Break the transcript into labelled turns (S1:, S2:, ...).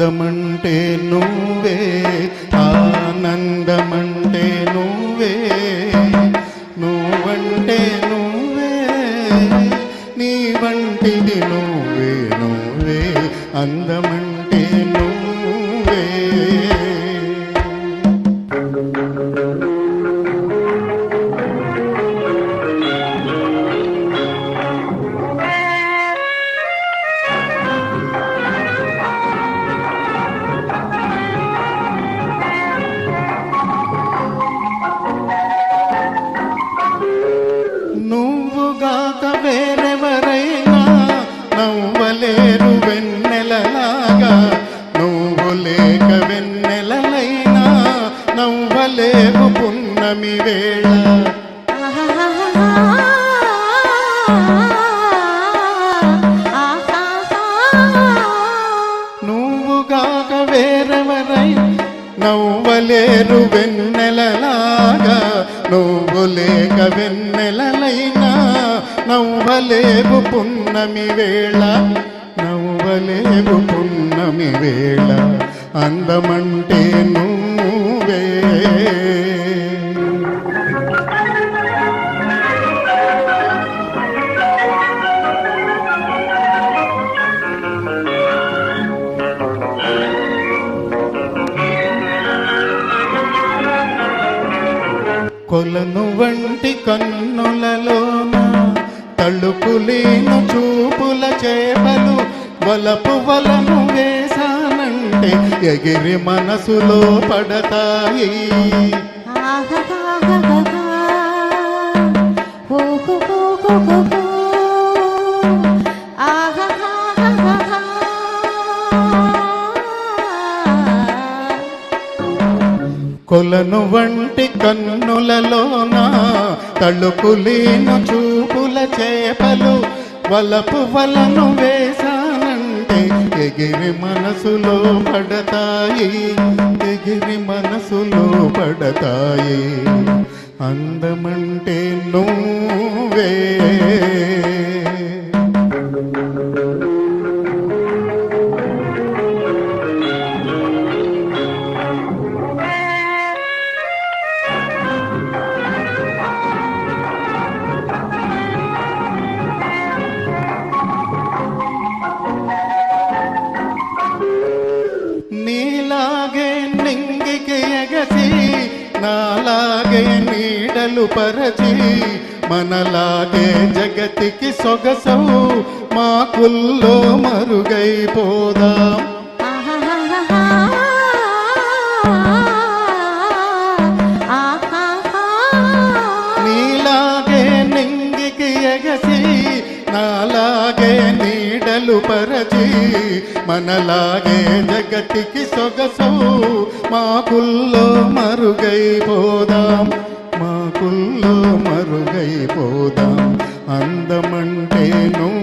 S1: అందమంటే నువ్వే, ఆనందమంటే నువ్వే, నువ్వంటే నువ్వే, నీ వంటిది నువ్వే నువ్వే, అందమంటే నువ్వే. నువ్వుగాక వేరెవరైనా నవ్వలేరు వెన్నెలలాగా, నువ్వు లేక వెన్నెలలైనా నవ్వలేవు పున్నమి వేళ. నువ్వుగాక వేరెవరైనా నవ్వలేరు వెన్నెలలాగా, నువ్వు లేక వెన్నెలలైనా నవ్వలేవు పున్నమి వేళ, నవ్వలేవు పున్నమి వేళ, అందమంటే నువ్వే. కొలను వంటి కన్నులలోన తళుకులేను చూపుల చేపలు, వలపు వలను వేసానంటే ఎగిరి మనసులో పడతాయి. కొలను వంటి కన్నులలోన తళుకులేను చూపుల చేపలు, వలపు వలను వేసానంటే ఎగిరి మనసులో పడతాయి, ఎగిరి మనసులో పడతాయి, అందమంటే నువ్వే. నీలాగే నింగికి ఎగసి, నాలాగే నీడలు పరచి, మనలాగే జగతికి సొగసవు మాకుల్లో మరుగైపోదాం. నీలాగే నింగికి ఎగసి, నాలాగే నీడలు పరచి, మనలాగే జగతికి సొగసు మాకుల్లో మరుగైపోదాం, మాకుల్లో మరుగైపోదాం, అందమంటే నువ్వు.